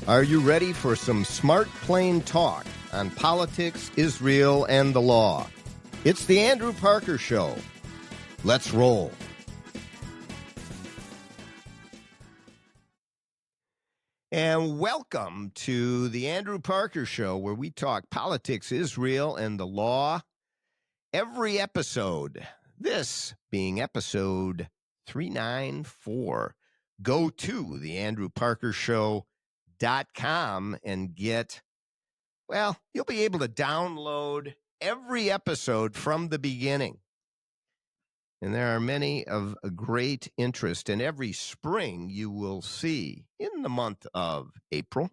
Are you ready for some smart, plain talk on politics, Israel, and the law? It's the Andrew Parker Show. Let's roll. And welcome to the Andrew Parker Show, where we talk politics, Israel, and the law every episode. This being episode 394. Go to theandrewparkershow.com and get, well, you'll be able to download every episode from the beginning. And there are many of great interest. And every spring you will see in the month of April,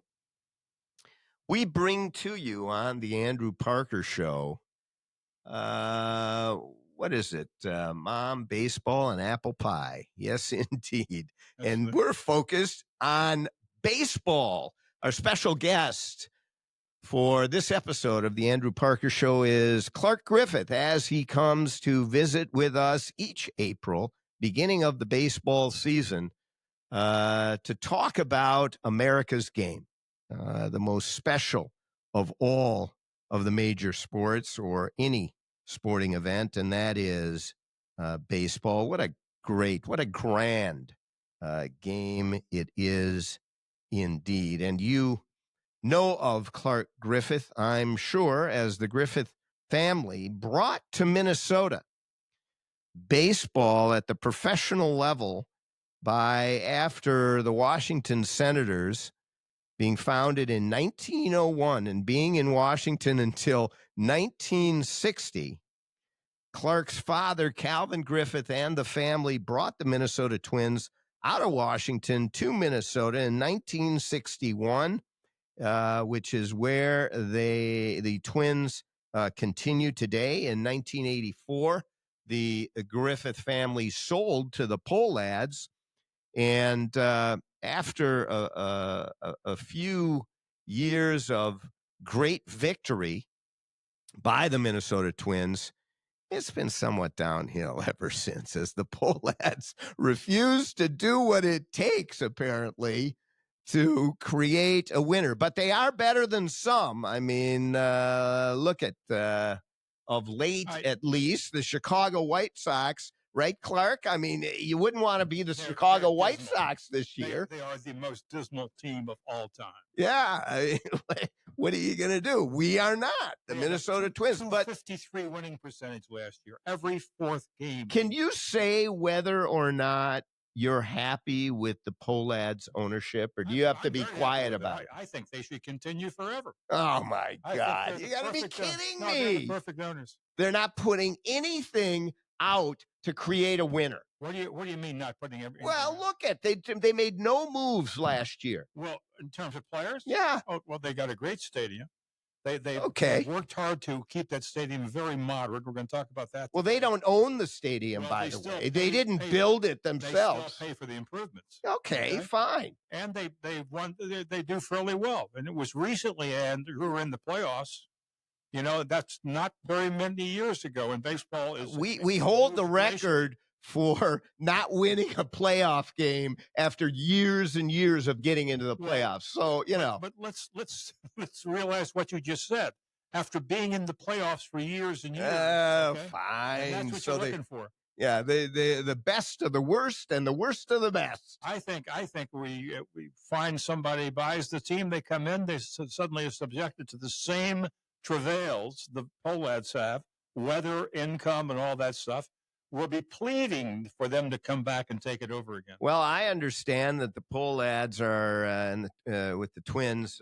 we bring to you on the Andrew Parker Show, what is it? Mom, baseball, and apple pie. Yes, indeed. And we're focused on baseball. Our special guest for this episode of the Andrew Parker Show is Clark Griffith, as he comes to visit with us each April, beginning of the baseball season, to talk about America's game, the most special of all of the major sports or any sporting event, and that is baseball. What a grand game it is indeed. And you know of Clark Griffith, I'm sure, as the Griffith family brought to Minnesota baseball at the professional level after the Washington Senators being founded in 1901 and being in Washington until 1960. Clark's father, Calvin Griffith, and the family brought the Minnesota Twins out of Washington to Minnesota in 1961, which is where the Twins continue today. In 1984, the Griffith family sold to the Pohlads, and after a few years of great victory by the Minnesota Twins, it's been somewhat downhill ever since, as the Pohlads refuse to do what it takes, apparently, to create a winner. But they are better than some. I mean, look at, of late, at least, the Chicago White Sox. Right, Clark? I mean, you wouldn't want to be the Chicago White Sox this year. They are the most dismal team of all time. Yeah. I mean, what are you going to do? We are not the Minnesota Twins. But 53 winning percentage last year, every fourth game. Can you say whether or not you're happy with the Pohlads' ownership, or do you have to be quiet about it? I think they should continue forever. Oh, my God. You got to be kidding me. They're the perfect owners. They're not putting anything out to create a winner. What do you mean not putting everything? Well, look at they made no moves last year. Well, in terms of players? Yeah. Oh, well, they got a great stadium. They worked hard to keep that stadium very moderate. We're going to talk about that. Well, they don't own the stadium, by the way. They didn't build it themselves. They still pay for the improvements. Okay, fine. And they do fairly well. And it was recently, and who were in the playoffs. You know, that's not very many years ago. And baseball is we hold the record for not winning a playoff game after years and years of getting into the playoffs. So, you know. But let's realize what you just said. After being in the playoffs for years and years. Fine. And that's what you're looking for. Yeah, the best of the worst and the worst of the best. I think we find somebody buys the team, they come in, they suddenly are subjected to the same travails the Pohlads have, weather, income, and all that stuff. We'll be pleading for them to come back and take it over again. Well, I understand that the Pohlads are, with the Twins'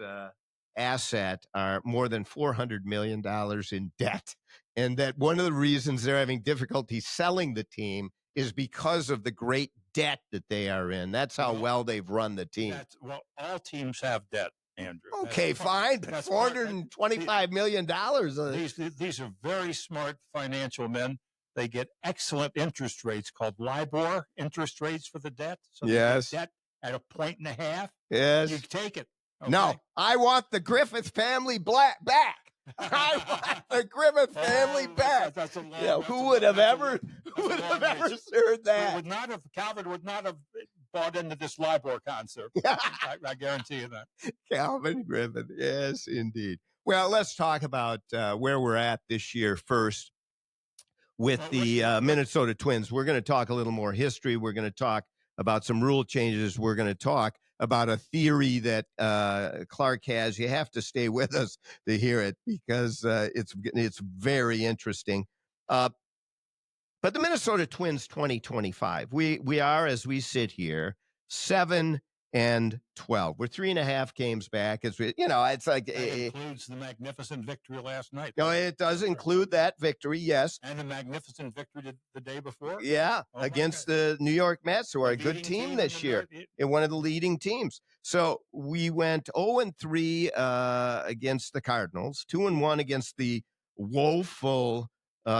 asset, are more than $400 million in debt, and that one of the reasons they're having difficulty selling the team is because of the great debt that they are in. That's how well they've run the team. Well, all teams have debt, Andrew. Okay, fine, but $425 million. These are very smart financial men. They get excellent interest rates called LIBOR interest rates for the debt. So yes. Debt at 1.5. Yes. You take it. Okay? No, I want the Griffith family back. I want the Griffith family back. That's a long, who would have ever heard that? Calvin would not have bought into this LIBOR concept. I guarantee you that. Calvin Griffith. Yes, indeed. Well, let's talk about where we're at this year first with the Minnesota Twins. We're going to talk a little more history. We're going to talk about some rule changes. We're going to talk about a theory that Clark has. You have to stay with us to hear it because it's very interesting. But the Minnesota Twins 2025, we are, as we sit here, 7-12. We're 3.5 games back. It's like that includes the magnificent victory last night. No, it does include that victory, yes, and the magnificant victory the day before. Yeah, against the New York Mets, who are a good team this year, and one of the leading teams. So we went 0-3 against the Cardinals, 2-1 against the woeful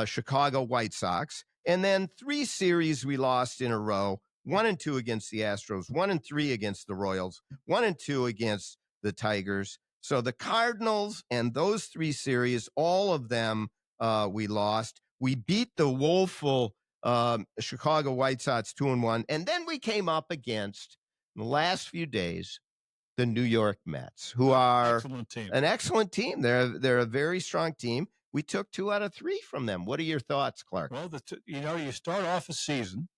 Chicago White Sox, and then 3 series we lost in a row. 1-2 against the Astros, 1-3 against the Royals, 1-2 against the Tigers. So the Cardinals and those 3 series, all of them we lost. We beat the woeful Chicago White Sox 2-1, and then we came up against, in the last few days, the New York Mets, who are an excellent team. They're a very strong team. We took 2 out of 3 from them. What are your thoughts, Clark? Well, you start off a season,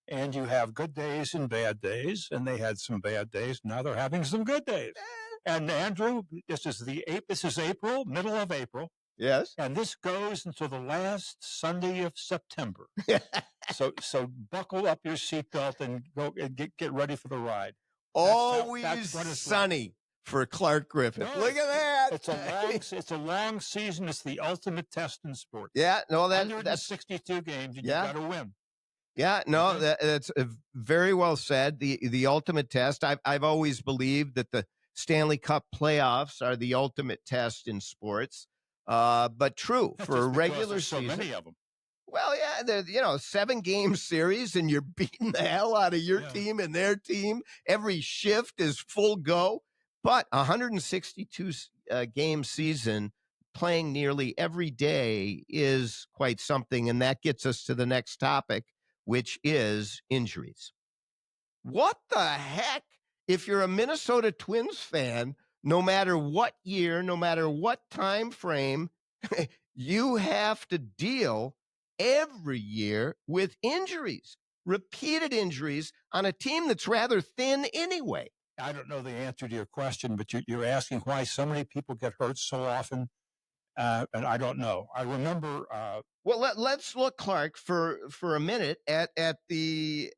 and you have good days and bad days, and they had some bad days. Now they're having some good days. And Andrew, this is April, middle of April. Yes. And this goes until the last Sunday of September. so buckle up your seatbelt and go and get ready for the ride. Always sunny for Clark Griffith. No, Look at that. It's a long season. It's the ultimate test in sports. Yeah, no, that's 62 games, and you got to win. Yeah, no, that's very well said. The ultimate test. I've always believed that the Stanley Cup playoffs are the ultimate test in sports. But true for a regular season. So many of them. Well, yeah, they're 7-game series, and you're beating the hell out of your team and their team. Every shift is full go. But 162 game season, playing nearly every day is quite something, and that gets us to the next topic, which is injuries. What the heck? If you're a Minnesota Twins fan, no matter what year, no matter what time frame, you have to deal every year with injuries, repeated injuries on a team that's rather thin anyway. I don't know the answer to your question, but you're asking why so many people get hurt so often. And I don't know. I remember. Well, let's look, Clark, for a minute at the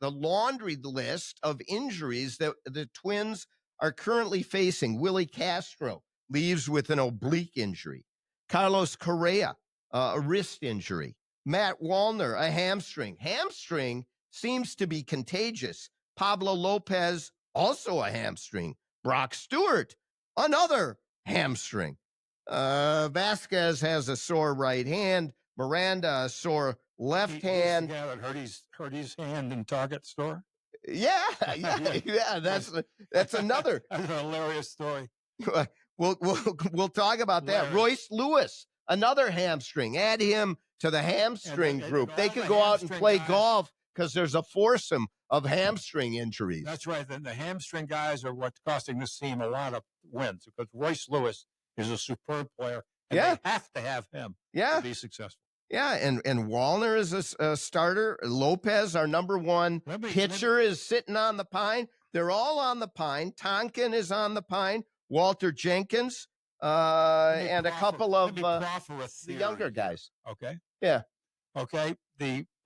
laundry list of injuries that the Twins are currently facing. Willie Castro leaves with an oblique injury. Carlos Correa, a wrist injury. Matt Wallner, a hamstring. Hamstring seems to be contagious. Pablo Lopez, also a hamstring. Brock Stewart, another hamstring. Vasquez has a sore right hand. Miranda, a sore left hand. Yeah, that hurt his hand in Target store. Yeah. That's another. That's a hilarious story. We'll talk about that. Royce Lewis, another hamstring. Add him to the hamstring group. They could go out and play golf because there's a foursome of hamstring injuries. That's right. The hamstring guys are what's costing this team a lot of wins because Royce Lewis is a superb player. And they have to have him to be successful. Yeah, and Wallner is a starter. Lopez, our number one pitcher, is sitting on the pine. They're all on the pine. Tonkin is on the pine. Walter Jenkins, and a couple of the younger guys. Okay. Yeah. Okay.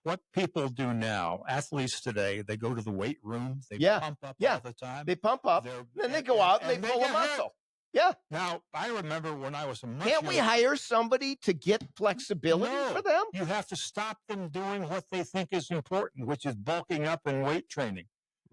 What people do now, athletes today, they go to the weight room. They pump up all the time. They pump up. Then they go out and they pull a muscle. Yeah. Now, I remember when I was a much Can't we hire somebody to get flexibility for them? You have to stop them doing what they think is important, which is bulking up and weight training.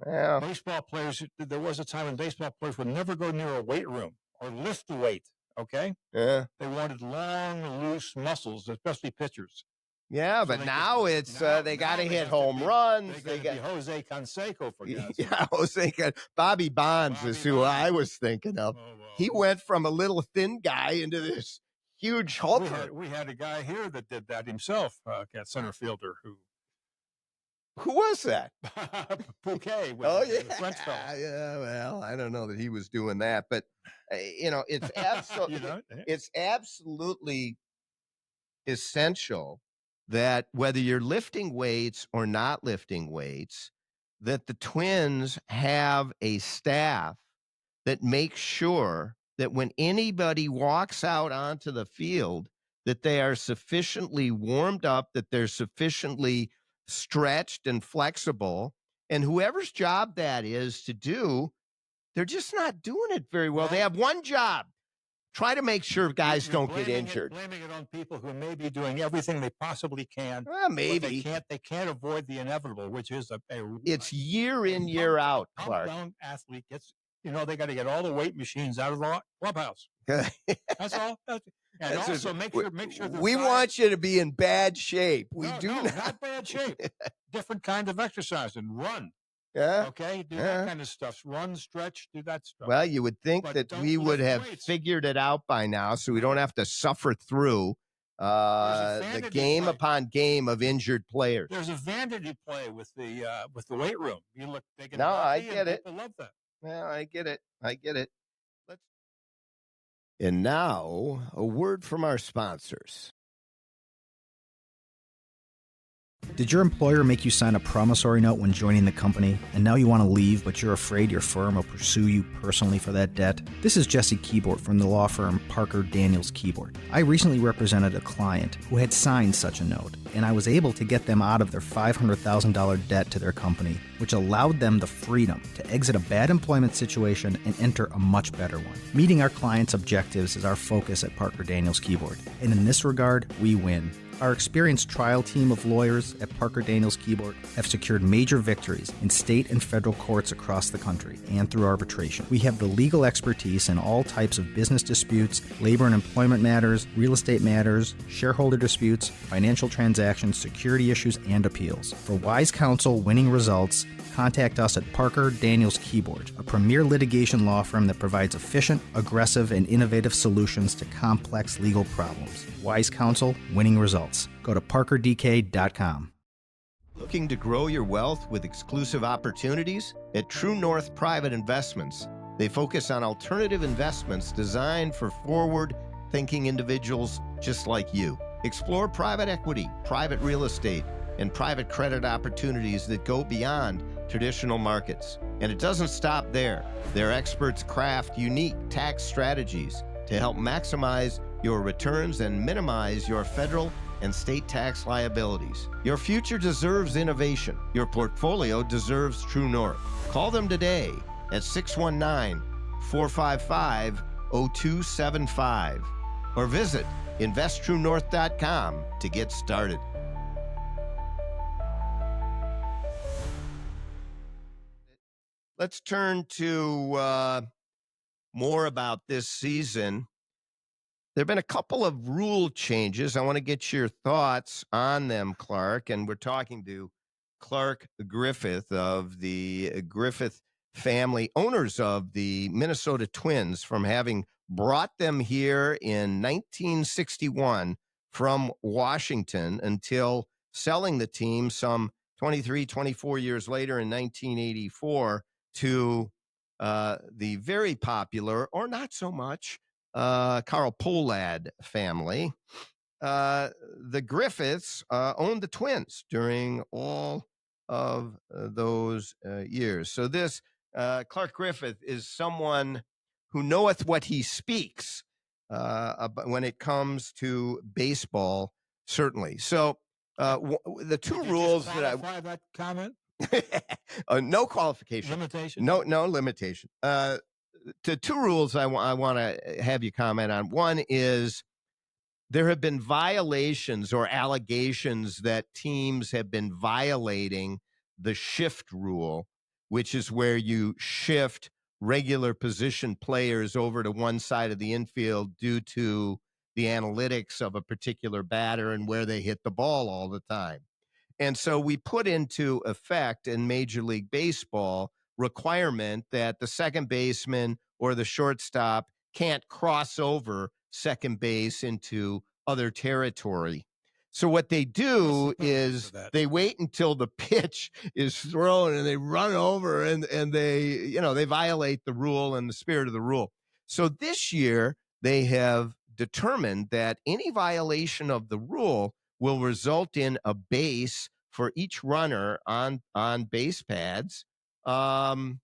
Yeah. Baseball players, there was a time when baseball players would never go near a weight room or lift a weight, okay? Yeah. They wanted long, loose muscles, especially pitchers. Yeah, but now it's they got to hit home runs. They got to be Jose Canseco, for God's sake. Yeah, Bobby Bonds is who I was thinking of. He went from a little thin guy into this huge hulker. We had a guy here that did that himself, a center fielder who Who was that? Bouquet. Oh, The French fellow. yeah. Well, I don't know that he was doing that, but it's You absolutely know? it's absolutely essential that whether you're lifting weights or not lifting weights, that the Twins have a staff that makes sure that when anybody walks out onto the field, that they are sufficiently warmed up, that they're sufficiently stretched and flexible. And whoever's job that is to do, they're just not doing it very well. They have one job. Try to make sure guys don't get injured. Blaming it on people who may be doing everything they possibly can. Well, maybe. But they can't avoid the inevitable, which is it's year in, year out, Clark. Young athlete gets, they got to get all the weight machines out of the clubhouse. That's all. And also make sure we want you to be in bad shape. We not bad shape. Different kind of exercise and run. Yeah. Okay. Do that kind of stuff. Run, stretch, do that stuff. Well, you would think that we would have figured it out by now, so we don't have to suffer through the game upon game of injured players. There's a vanity play with the weight room. You look. I get it. People love that. Well, I get it. And now a word from our sponsors. Did your employer make you sign a promissory note when joining the company, and now you want to leave, but you're afraid your firm will pursue you personally for that debt? This is Jesse Keyboard from the law firm Parker Daniels Keyboard. I recently represented a client who had signed such a note, and I was able to get them out of their $500,000 debt to their company, which allowed them the freedom to exit a bad employment situation and enter a much better one. Meeting our clients' objectives is our focus at Parker Daniels Keyboard, and in this regard, we win. Our experienced trial team of lawyers at Parker Daniels Keyboard have secured major victories in state and federal courts across the country and through arbitration. We have the legal expertise in all types of business disputes, labor and employment matters, real estate matters, shareholder disputes, financial transactions, security issues, and appeals. For wise counsel, winning results, contact us at Parker Daniels Keyboard, a premier litigation law firm that provides efficient, aggressive, and innovative solutions to complex legal problems. Wise counsel, winning results. Go to parkerdk.com. Looking to grow your wealth with exclusive opportunities? At True North Private Investments, they focus on alternative investments designed for forward-thinking individuals just like you. Explore private equity, private real estate, and private credit opportunities that go beyond traditional markets. And it doesn't stop there. Their experts craft unique tax strategies to help maximize your returns and minimize your federal and state tax liabilities. Your future deserves innovation. Your portfolio deserves True North. Call them today at 619-455-0275 or visit investtruenorth.com to get started. Let's turn to more about this season. There have been a couple of rule changes. I want to get your thoughts on them, Clark. And we're talking to Clark Griffith of the Griffith family, owners of the Minnesota Twins, from having brought them here in 1961 from Washington until selling the team some 23, 24 years later in 1984 to the very popular, or not so much, Carl Pohlad family. The Griffiths owned the Twins during all of those years. So this Clark Griffith is someone who knoweth what he speaks when it comes to baseball, certainly. So the two rules that that comment. No qualification. Limitation. No limitation. The two rules I want to have you comment on. One is there have been violations or allegations that teams have been violating the shift rule, which is where you shift regular position players over to one side of the infield due to the analytics of a particular batter and where they hit the ball all the time. And so we put into effect in Major League Baseball requirement that the second baseman or the shortstop can't cross over second base into other territory. So what they do What's the purpose is of that? they wait until the pitch is thrown and they run over and they violate the rule and the spirit of the rule. So this year they have determined that any violation of the rule will result in a base for each runner on base pads. So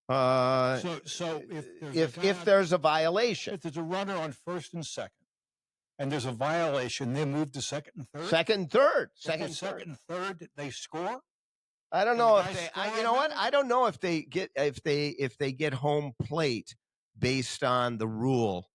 If there's a violation, if there's a runner on first and second, and there's a violation, they move to second and third. Second and third. They score. I don't know if they. You know what? I don't know if they get home plate based on the rule.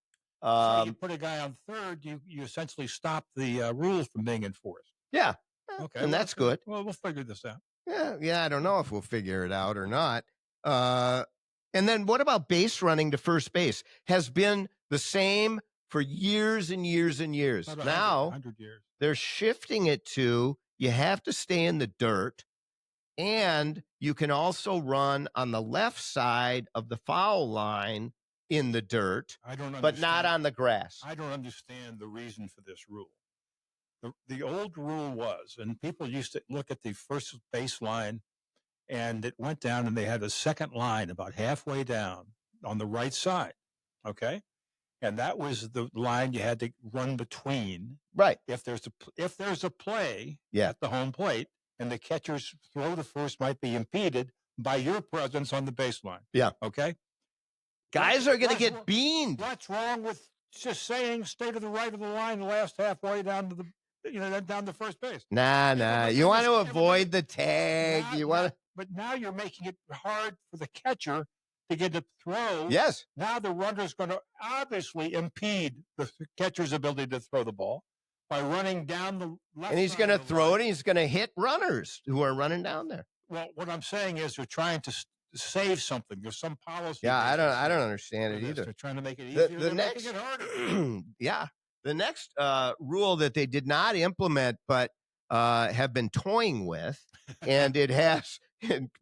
So you put a guy on third, you essentially stop the rules from being enforced. Yeah. Okay, and that's good. Well, we'll figure this out. Yeah. I don't know if we'll figure it out or not. And then what about base running to first base? Has been the same for years and years and years. Now 100 years. They're shifting it to you have to stay in the dirt, and you can also run on the left side of the foul line in the dirt, but not on the grass. I don't understand the reason for this rule. The old rule was, and people used to look at the first base line, and it went down, and they had a second line about halfway down on the right side, okay? And that was the line you had to run between. Right. If there's a play Yeah. at the home plate, and the catcher's throw to first might be impeded by your presence on the baseline. Yeah. Okay? Guys are going to get beamed. What's wrong with just saying stay to the right of the line the last halfway down to the down to first base? Nah. You want to avoid the tag. But now you're making it hard for the catcher to get a throw. Yes. Now the runner's going to obviously impede the catcher's ability to throw the ball by running down the left. And he's going to throw it, and he's going to hit runners who are running down there. Well, what I'm saying is they're trying to save something. There's some policy. Yeah, I don't understand it either. They're trying to make it easier. The next, making it harder. Yeah. The next rule that they did not implement but have been toying with, and it has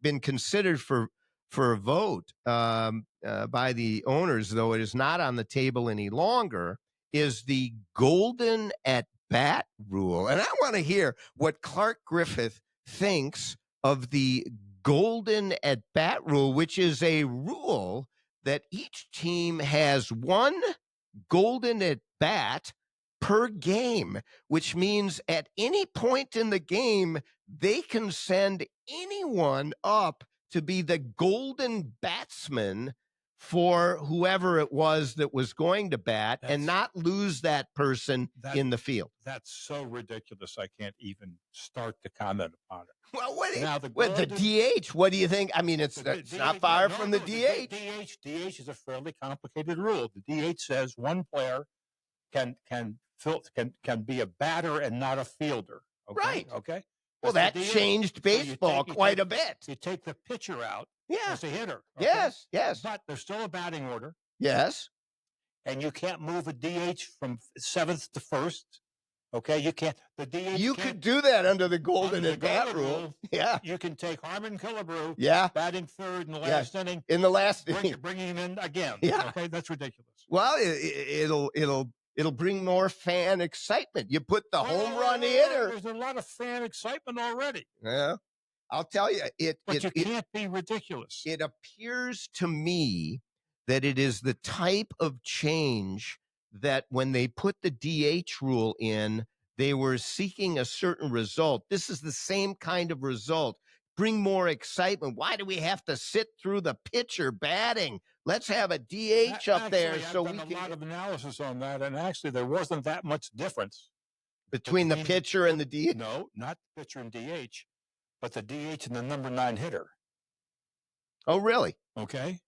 been considered for a vote by the owners, though it is not on the table any longer, is the golden at bat rule. And I want to hear what Clark Griffith thinks of the golden at bat rule, which is a rule that each team has one golden at bat per game, which means at any point in the game, they can send anyone up to be the golden batsman for whoever it was that was going to bat and not lose that person in the field. That's so ridiculous. I can't even start to comment upon it. Well, with the DH, what do you think? I mean, it's not far from the DH. DH is a fairly complicated rule. The DH says one player can be a batter and not a fielder. Okay? Right. Okay. Well, that changed baseball quite a bit. You take the pitcher out Yeah. as a hitter. Okay? Yes. But there's still a batting order. Yes. And you can't move a DH from seventh to first. Okay, you can't. The DH. You could do that under the golden at bat rule. Yeah. You can take Harmon Killebrew. Yeah. Batting third in the last inning. In the last inning, bringing him in again. Yeah. Okay, that's ridiculous. Well, it'll bring more fan excitement. You put the home run hitter. There's a lot of fan excitement already. Yeah. I'll tell you, But you can't be ridiculous. It appears to me that it is the type of change that when they put the DH rule in, they were seeking a certain result. This is the same kind of result. Bring more excitement. Why do we have to sit through the pitcher batting? Let's have a DH up there so we can. I've done a lot of analysis on that, and actually there wasn't that much difference between the pitcher and the DH. No, not the pitcher and DH, but the DH and the number 9 hitter. Oh, really? Okay.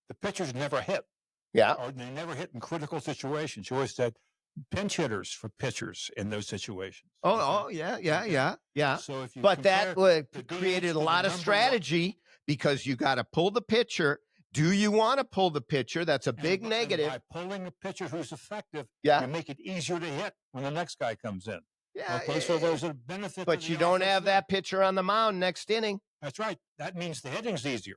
The pitchers never hit. Yeah. Or they never hit in critical situations. You always said pinch hitters for pitchers in those situations. Oh, yeah. So if you that created a lot of strategy because you got to pull the pitcher. Do you want to pull the pitcher? That's a big negative. By pulling a pitcher who's effective, you make it easier to hit when the next guy comes in. Yeah. Okay, so there's a benefit. But you don't have that pitcher on the mound next inning. That's right. That means the hitting's easier.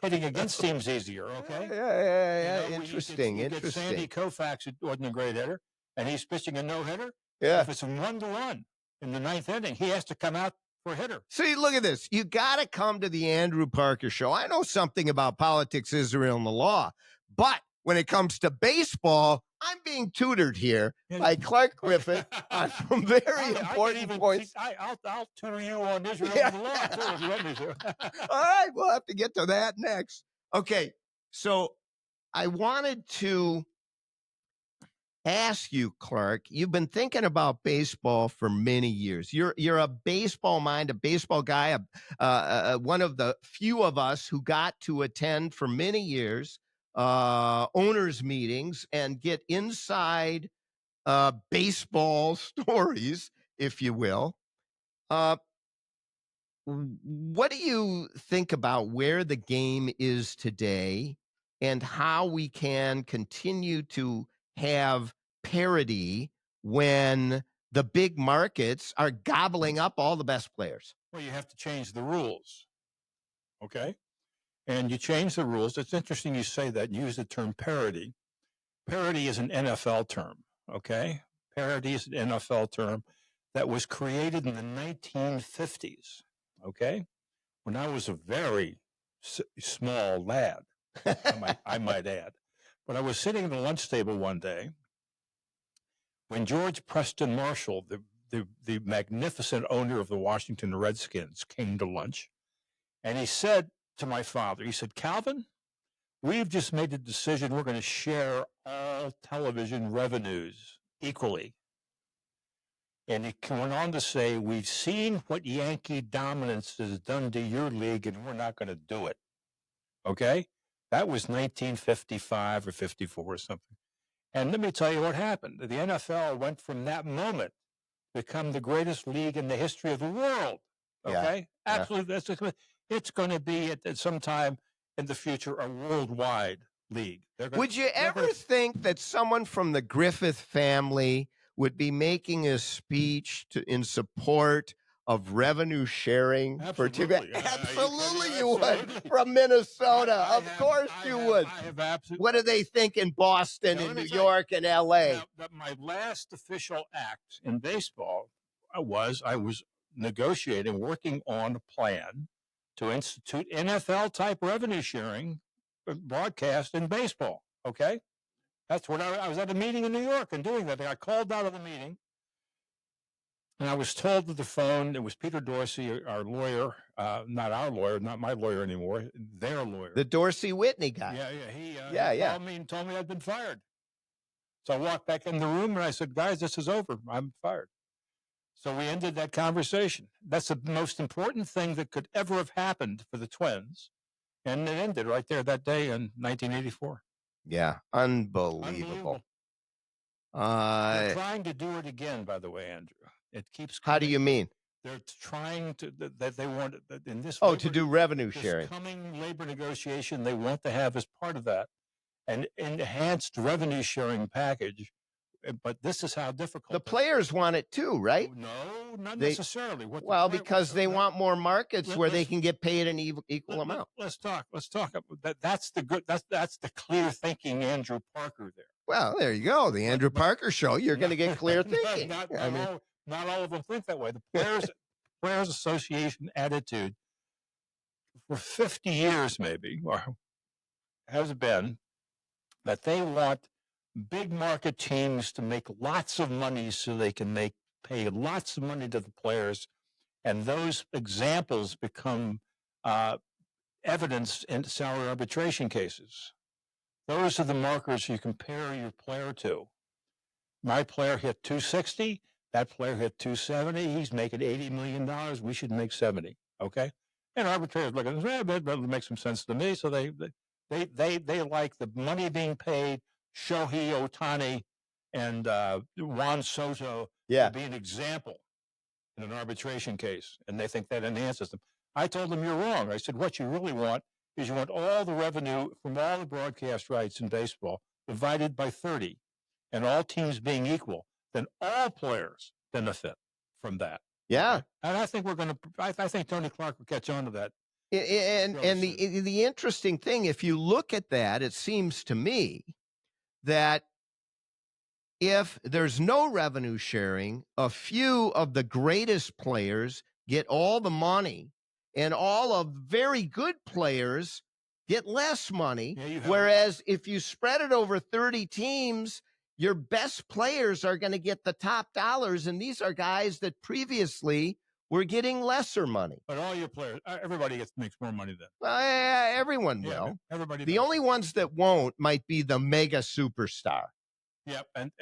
Hitting against teams easier, okay? Yeah. You know, Interesting. Sandy Koufax wasn't a great hitter, and he's pitching a no-hitter, Yeah. if it's a 1-1 in the 9th inning, he has to come out for a hitter. See, look at this. You got to come to the Andrew Parker Show. I know something about politics, Israel, and the law, but when it comes to baseball, I'm being tutored here by Clark Griffith on some very important points. I'll tutor you on Israel Yeah. and the law, too, if you want me to. All right, we'll have to get to that next. Okay, so I wanted to ask you, Clark, you've been thinking about baseball for many years. You're a baseball mind, a baseball guy, one of the few of us who got to attend for many years owners meetings and get inside baseball stories, if you will. What do you think about where the game is today and how we can continue to have parity when the big markets are gobbling up all the best players? Well, you have to change the rules, okay? And you change the rules. It's interesting you say that, use the term parity. Parity is an NFL term, okay? Parity is an NFL term that was created in the 1950s, okay? When I was a very small lad, I might add. But I was sitting at the lunch table one day when George Preston Marshall, the magnificent owner of the Washington Redskins, came to lunch. And he said to my father, he said, Calvin, we've just made a decision. We're going to share all television revenues equally. And he went on to say, we've seen what Yankee dominance has done to your league, and we're not going to do it. Okay? That was 1955 or 54 or something. And let me tell you what happened. The NFL went from that moment to become the greatest league in the history of the world. Okay? Yeah. Absolutely. It's going to be at some time in the future a worldwide league. Would you ever think that someone from the Griffith family would be making a speech in support of revenue sharing for TV? Absolutely, you would. From Minnesota, of course you would. What do they think in Boston, and New York, and L.A.? My last official act in baseball was I was negotiating, working on a plan to institute NFL-type revenue sharing broadcast in baseball. Okay, that's what I was at a meeting in New York and doing that. I got called out of the meeting. And I was told to the phone, it was Peter Dorsey, our lawyer, not our lawyer, not my lawyer anymore, their lawyer. The Dorsey Whitney guy. He called me and told me I'd been fired. So I walked back in the room and I said, guys, this is over. I'm fired. So we ended that conversation. That's the most important thing that could ever have happened for the Twins. And it ended right there that day in 1984. Yeah, unbelievable. They're trying to do it again, by the way, Andrew. It keeps coming. How do you mean? They're trying to, that they want, in this to do revenue sharing. This coming labor negotiation, they want to have as part of that an enhanced revenue sharing package. But this is how difficult. The players want it too, right? No, not necessarily. Because they want more markets where they can get paid an equal amount. Let's talk. That's the clear thinking Andrew Parker there. Well, there you go. The Andrew Parker Show. You're going to get clear thinking. Not all of them think that way. The Players Association attitude for 50 years maybe, or has been that they want big market teams to make lots of money so they can pay lots of money to the players. And those examples become evidence in salary arbitration cases. Those are the markers you compare your player to. My player hit 260. That player hit 270. He's making $80 million. We should make 70. Okay, and arbitrators look at this. That makes some sense to me. So they like the money being paid. Shohei Ohtani and Juan Soto to be an example in an arbitration case, and they think that enhances them. I told them you're wrong. I said what you really want is you want all the revenue from all the broadcast rights in baseball divided by 30, and all teams being equal. Then all players benefit from that. Yeah, and I think I think Tony Clark will catch on to that. And the interesting thing, if you look at that, it seems to me that if there's no revenue sharing, a few of the greatest players get all the money, and all of very good players get less money. Whereas if you spread it over 30 teams, your best players are going to get the top dollars, and these are guys that previously were getting lesser money. But all your players, everybody makes more money then. Everyone will. Everybody. The only ones that won't might be the mega superstar. Yeah, and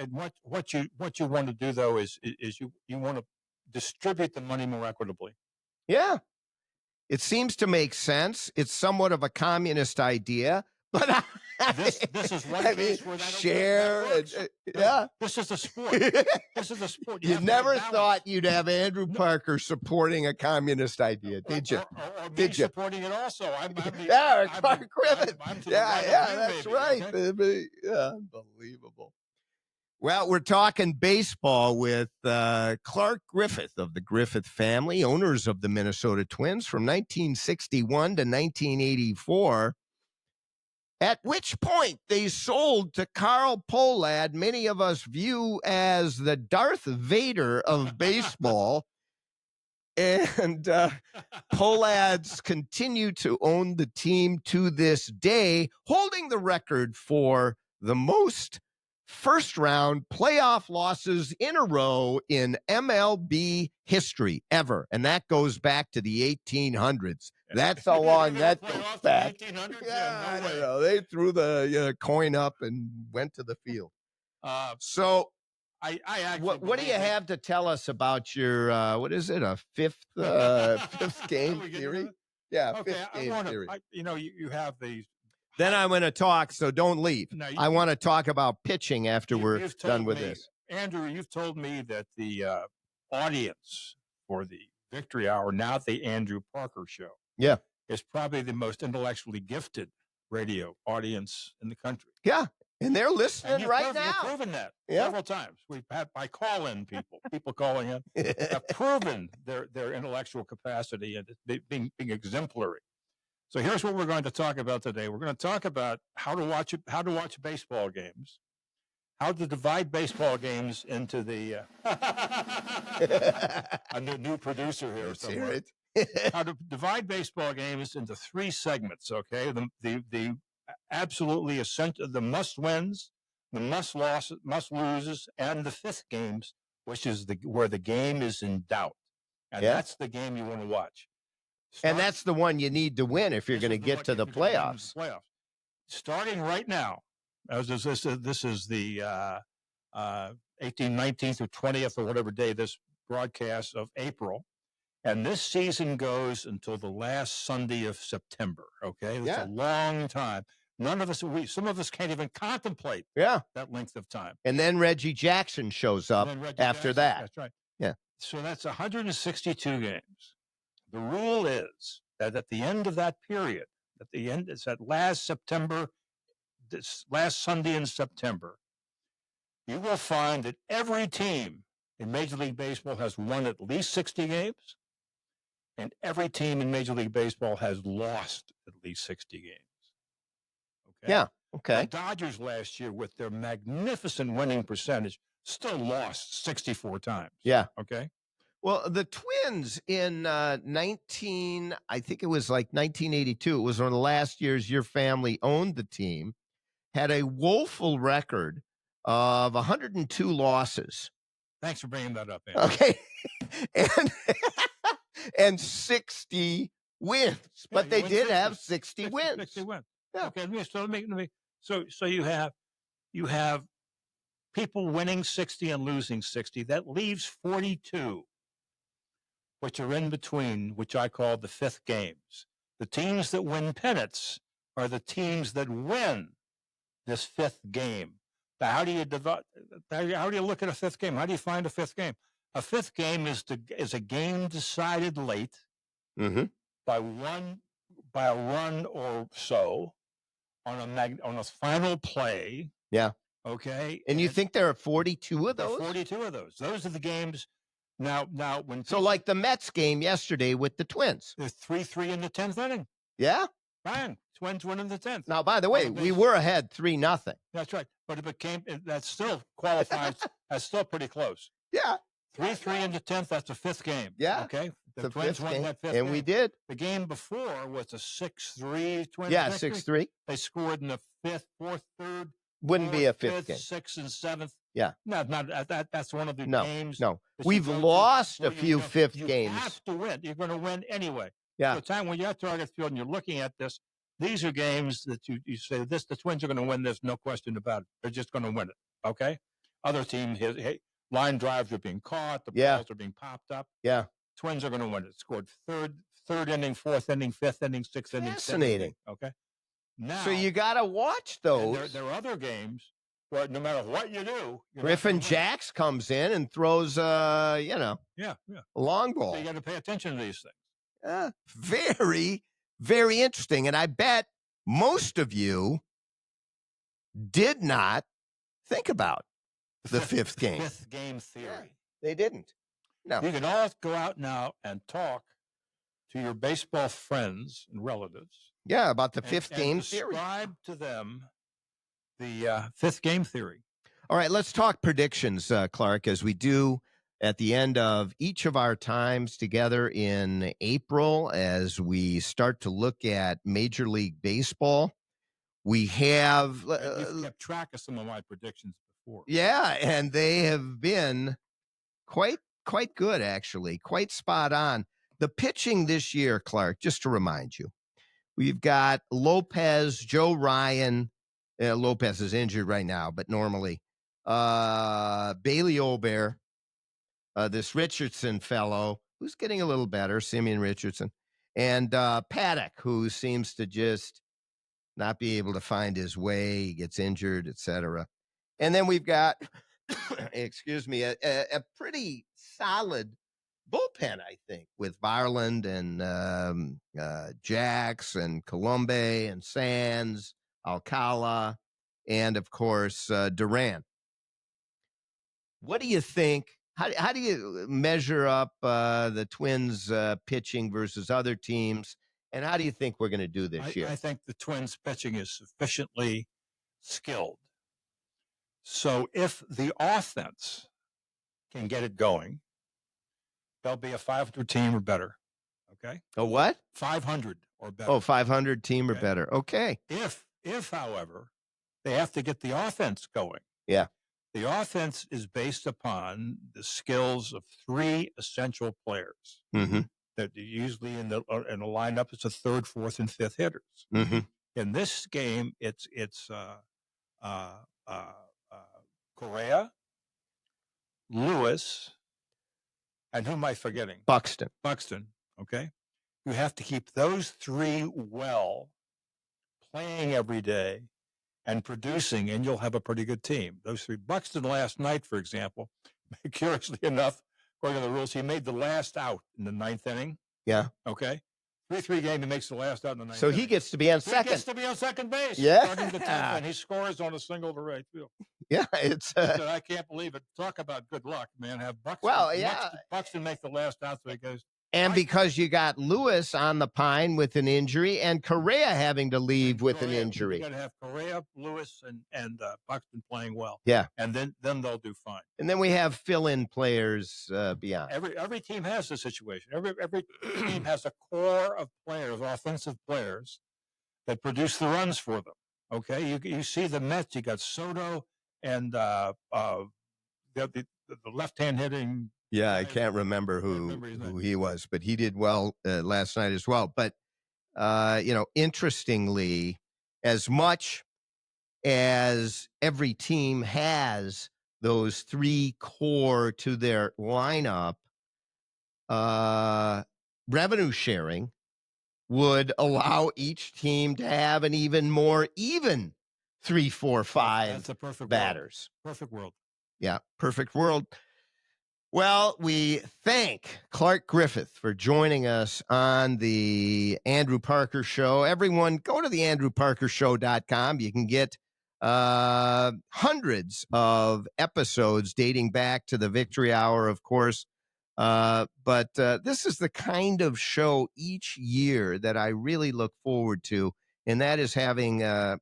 what you want to do though is you want to distribute the money more equitably. Yeah, it seems to make sense. It's somewhat of a communist idea, but this is one case where that share. Yeah, this is a sport. This is a sport. You never thought you'd have Andrew Parker supporting a communust idea, did you? Or did you supporting it also? Clark Griffith. That's right. Okay? Yeah, unbelievable. Well, we're talking baseball with Clark Griffith of the Griffith family, owners of the Minnesota Twins from 1961 to 1984, at which point they sold to Carl Pohlad, many of us view as the Darth Vader of baseball. And Pohlad's continue to own the team to this day, holding the record for the most first-round playoff losses in a row in MLB history ever. And that goes back to the 1800s. That's how long that goes back. I don't know. They threw the coin up and went to the field. So I actually what do you have to tell us about your, what is it, a fifth game theory? Yeah, okay, fifth game theory. You have these. Then I'm going to talk, so don't leave. No, I want to talk about pitching after we're done with this. Andrew, you've told me that the audience for the Victory Hour, now the Andrew Parker Show, is probably the most intellectually gifted radio audience in the country. Yeah, and they're listening right now. You've proven that several times. We've had by call-in people calling in, have proven their intellectual capacity and being exemplary. So here's what we're going to talk about today. We're going to talk about how to watch baseball games, how to divide baseball games into the a new producer here somewhere. How to divide baseball games into three segments. Okay, the absolutely essential, the must wins, the must loses, and the fifth games, which is where the game is in doubt, and that's the game you want to watch. And that's the one you need to win if you're going to get to the playoffs. Starting right now, this is the 18th, 19th, or 20th, or whatever day this broadcast of April. And this season goes until the last Sunday of September. Okay, that's a long time. None of us, some of us can't even contemplate that length of time. And then Reggie Jackson shows up after that. That's right. Yeah. So that's 162 games. The rule is that at the end of that period, it's that last September, this last Sunday in September, you will find that every team in Major League Baseball has won at least 60 games, and every team in Major League Baseball has lost at least 60 games. Okay? Yeah, okay. The Dodgers last year, with their magnificent winning percentage, still lost 64 times. Yeah. Okay? Well, the Twins in I think it was like 1982, it was one of the last years your family owned the team, had a woeful record of 102 losses. Thanks for bringing that up, Andy. Okay. and 60 wins. But they did have 60 wins. 60 wins. Yeah. Okay, so you have people winning 60 and losing 60. That leaves 42. Which are in between, which I call the fifth games. The teams that win pennants are the teams that win this fifth game. Now, how do you look at a fifth game? How do you find a fifth game? A fifth game is a game decided late by a run or so on a final play. Yeah. Okay. And you think there are 42 of those? 42 of those. Those are the games. Now, so like the Mets game yesterday with the Twins. There's 3-3 in the 10th inning. Yeah. Fine. Twins winning the 10th. Now, by the way, we were ahead 3-0. That's right. But that still qualifies as still pretty close. Yeah. 3-3 in the 10th. That's the 5th game. Yeah. Okay. The Twins won that 5th and game. we did. The game before was a 6-3 Twins. Yeah, victory. 6-3. They scored in the 5th, 4th, 3rd. Wouldn't be a 5th game. 6th, and 7th. Yeah. No, not that's one of the games. No, we've lost a few 5th games. You have to win. You're going to win anyway. Yeah. So the time when you're at Target Field and you're looking at this, these are games that you say the Twins are going to win this, no question about it. They're just going to win it. Okay. Other team, line drives are being caught. The balls are being popped up. Yeah. Twins are going to win it. Scored third inning, 4th inning, 5th inning, 6th inning. Fascinating. Okay. Now, so you got to watch those. There are other games where no matter what you do, Griffin Jacks comes in and throws, a long ball. So you got to pay attention to these things. Very, very interesting. And I bet most of you did not think about the 5th game. 5th game theory. Yeah, they didn't. No. You can all go out now and talk to your baseball friends and relatives. Yeah, about the 5th game theory. Describe to them the 5th game theory. All right, let's talk predictions, Clark, as we do at the end of each of our times together in April as we start to look at Major League Baseball. We have You've kept track of some of my predictions before. Yeah, and they have been quite good, actually, quite spot on. The pitching this year, Clark, just to remind you, we've got Lopez, Joe Ryan. Lopez is injured right now, but normally Bailey Obear, this Richardson fellow, who's getting a little better, Simeon Richardson, and Paddock, who seems to just not be able to find his way, he gets injured, etc. And then we've got, excuse me, a pretty solid bullpen, I think, with Varland and Jax and Colombe and Sands, Alcala, and, of course, Duran. What do you think? How do you measure up the Twins' pitching versus other teams? And how do you think we're going to do this year? I think the Twins' pitching is sufficiently skilled. So if the offense can get it going, they'll be a 500 team or better. Okay? A what? 500 or better. Oh, 500 team or better. Okay. If, however, they have to get the offense going. Yeah. The offense is based upon the skills of 3 essential players. Mm-hmm. That usually in the lineup, it's a 3rd, 4th, and 5th hitters. Mm-hmm. In this game, it's Correa, Lewis, and who am I forgetting? Buxton. Okay. You have to keep those 3 well, playing every day, and producing, and you'll have a pretty good team. Those 3. Buxton last night, for example, curiously enough, according to the rules, he made the last out in the 9th inning. Yeah. Okay. 3-3 game, he makes the last out in the 9th So inning. he gets to be on second. He gets to be on second base. Yeah. Starting the 10th, and he scores on a single to right field. Yeah, it's. I can't believe it. Talk about good luck, man. Have Buxton. Well, yeah. Buxton make the last out, so he goes. And because you got Lewis on the pine with an injury and Correa having to leave with an injury. You got to have Correa, Lewis, and Buxton playing well. Yeah. And then they'll do fine. And then we have fill-in players beyond. Every team has a situation. Every team has a core of players, offensive players, that produce the runs for them. Okay? You see the Mets, you got Soto and the left-hand hitting. Yeah, I can't remember who he was, but he did well last night as well. But, interestingly, as much as every team has those 3 core to their lineup, revenue sharing would allow each team to have an even more even 3, 4, 5 That's a perfect batters. World. Perfect world. Yeah, perfect world. Well, we thank Clark Griffith for joining us on the Andrew Parker Show. Everyone, go to the andrewparkershow.com. You can get hundreds of episodes dating back to the Victory Hour, of course. But this is the kind of show each year that I really look forward to and that is having a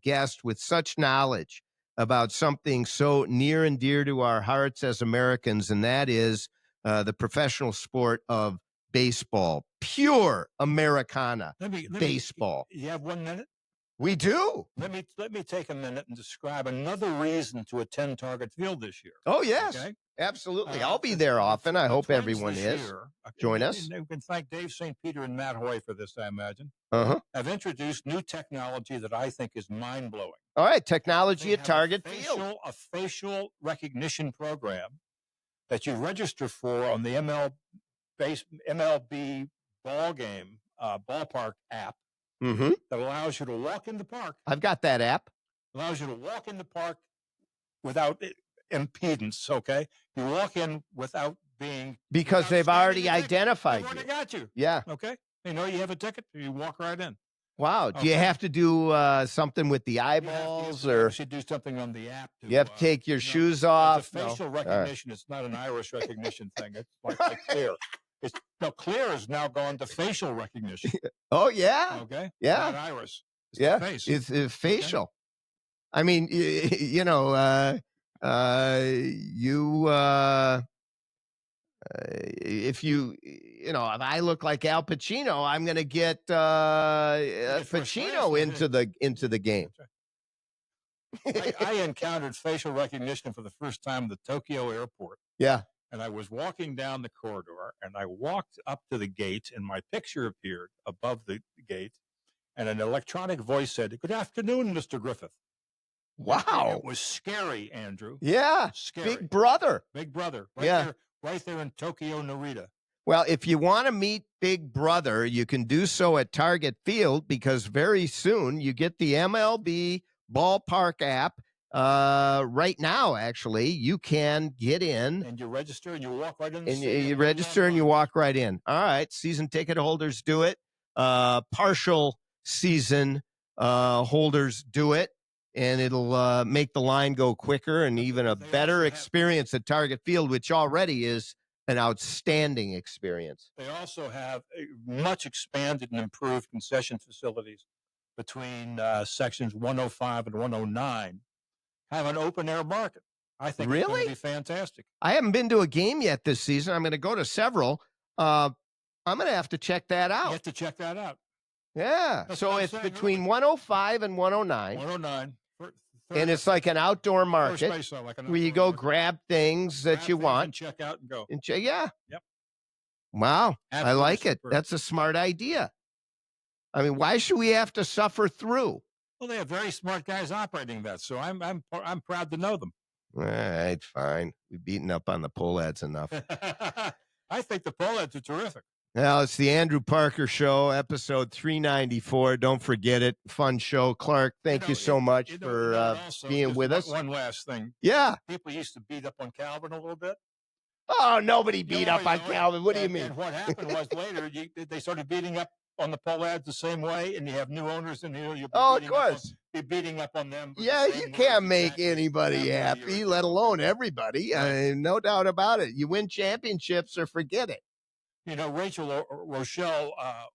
guest with such knowledge about something so near and dear to our hearts as Americans, and that is the professional sport of baseball, pure Americana baseball. You have 1 minute? We do. Let me take a minute and describe another reason to attend Target Field this year. Oh, yes. Okay? Absolutely. I'll be there often. I hope everyone is. Join us. We can thank Dave St. Peter and Matt Hoy for this, I imagine. Uh-huh. Have introduced new technology that I think is mind-blowing. All right, technology at Target Field. A facial recognition program that you register for on the MLB ballpark app Mm-hmm. that allows you to walk in the park. I've got that app. Allows you to walk in the park without impedance, okay? You walk in without being... Because they've already identified you. They've already got you. Yeah. Okay? They know you have a ticket, you walk right in. Wow. Do you have to do something with the eyeballs? You should do something on the app. You have to take your shoes off? It's a facial recognition. Right. It's not an iris recognition thing. It's like clear. Clear is now gone to facial recognition. Oh, yeah. Okay. Yeah. Not iris. It's yeah. Face. It's facial. Okay. I mean, you know, if if I look like Al Pacino, I'm going to get Pacino into the game. I encountered facial recognition for the first time at the Tokyo airport. Yeah. And I was walking down the corridor, and I walked up to the gate, and my picture appeared above the gate, and an electronic voice said, "Good afternoon, Mr. Griffith." Wow. It was scary, Andrew. Yeah. Scary. Big brother. Big brother. Right there in Tokyo, Narita. Well, if you want to meet Big Brother, you can do so at Target Field, because very soon you get the MLB ballpark app. Right now, actually, you can get in. And you register and you walk right in. And you register and you walk right in. All right. Season ticket holders do it. Partial season holders do it. And it'll make the line go quicker and even a better experience at Target Field, which already is an outstanding experience. They also have much expanded and improved concession facilities between sections 105 and 109. Have an open air market. I think it's going to be fantastic. I haven't been to a game yet this season. I'm going to go to several. I'm going to have to check that out. You have to check that out. Yeah. So it's between 105 and 109. 109. And it's like an outdoor market where you go grab things that you want. And check out and go. Yeah. Yep. Wow. I like it. That's a smart idea. I mean, why should we have to suffer through? Well, they have very smart guys operating that, so I'm proud to know them. All right, fine. We've beaten up on the Pohlads enough. I think the Pohlads are terrific. Well, it's the Andrew Parker Show, episode 394. Don't forget it. Fun show. Clark, thank you so much for being with us. One last thing. Yeah. People used to beat up on Calvin a little bit. Oh, nobody beat up on Calvin. What do you mean? And what happened was later, they started beating up on the Pohlads the same way, and you have new owners in here. Of course. Be beating up on them. Yeah, you can't make anybody happy, let alone everybody. No doubt about it. You win championships or forget it. You know, Rochelle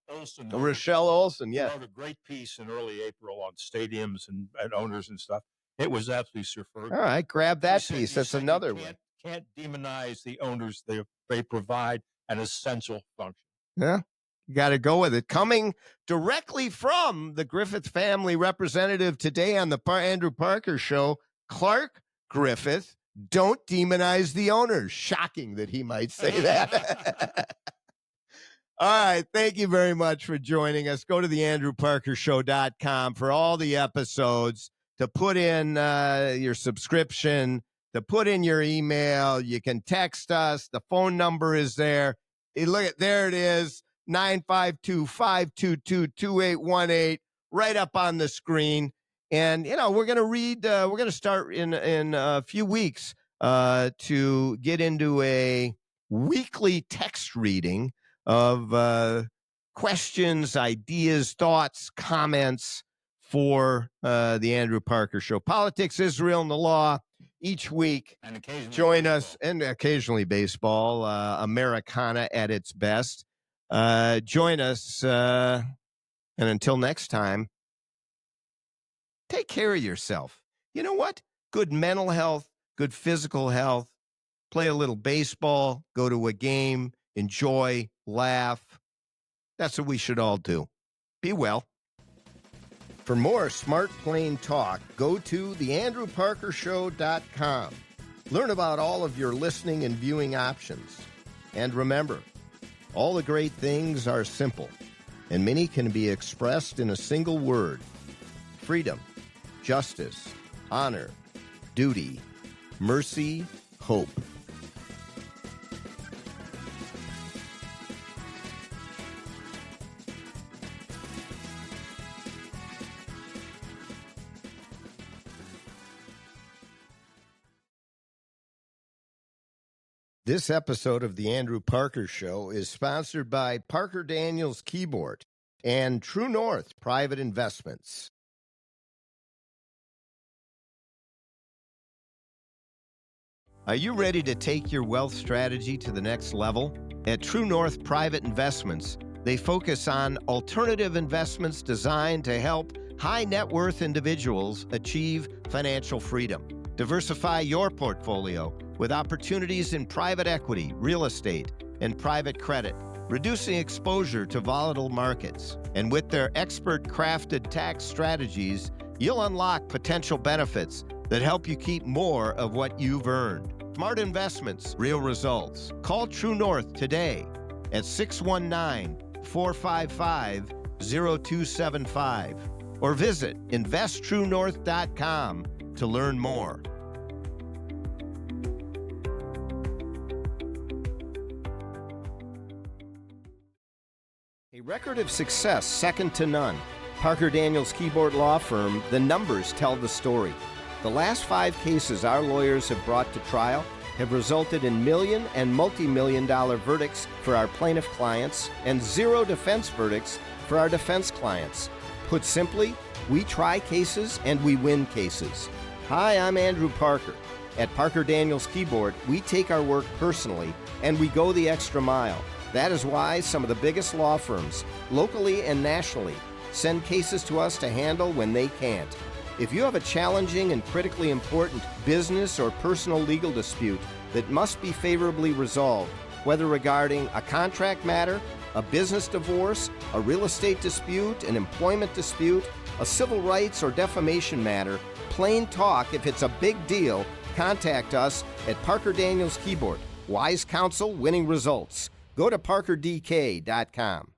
Olson. Rochelle Olson, yeah. Wrote a great piece in early April on stadiums and owners and stuff. It was absolutely superb. All right, grab that piece. That's another one. Can't demonize the owners. They provide an essential function. Yeah. You got to go with it. Coming directly from the Griffith family representative today on the Andrew Parker Show, Clark Griffith. Don't demonize the owners. Shocking that he might say that. All right. Thank you very much for joining us. Go to theandrewparkershow.com for all the episodes, to put in your subscription, to put in your email. You can text us. The phone number is there. Hey, look at there it is. 952-522-2818, right up on the screen. And, we're going to start in a few weeks to get into a weekly text reading of questions, ideas, thoughts, comments for the Andrew Parker Show. Politics, Israel, and the law each week. And occasionally join us, and occasionally baseball, Americana at its best. Join us, and until next time, Take care of yourself. You know what? Good mental health, good physical health. Play a little baseball, go to a game, enjoy, laugh. That's what we should all do. Be well. For more Smart Plain Talk, go to theandrewparkershow.com. Learn about all of your listening and viewing options. And remember, all the great things are simple, and many can be expressed in a single word: freedom, justice, honor, duty, mercy, hope. This episode of The Andrew Parker Show is sponsored by Parker Daniels Keyboard and True North Private Investments. Are you ready to take your wealth strategy to the next level? At True North Private Investments, they focus on alternative investments designed to help high net worth individuals achieve financial freedom. Diversify your portfolio with opportunities in private equity, real estate, and private credit, reducing exposure to volatile markets. And with their expert-crafted tax strategies, you'll unlock potential benefits that help you keep more of what you've earned. Smart investments, real results. Call True North today at 619-455-0275 or visit investtruenorth.com to learn more. A record of success second to none. Parker Daniels Keyboard Law Firm, the numbers tell the story. The last 5 cases our lawyers have brought to trial have resulted in million and multi-million-dollar verdicts for our plaintiff clients and 0 defense verdicts for our defense clients. Put simply, we try cases and we win cases. Hi, I'm Andrew Parker. At Parker Daniels Keyboard, we take our work personally and we go the extra mile. That is why some of the biggest law firms, locally and nationally, send cases to us to handle when they can't. If you have a challenging and critically important business or personal legal dispute that must be favorably resolved, whether regarding a contract matter, a business divorce, a real estate dispute, an employment dispute, a civil rights or defamation matter, plain talk, if it's a big deal, contact us at Parker Daniels Keyboard. Wise counsel, winning results. Go to parkerdk.com.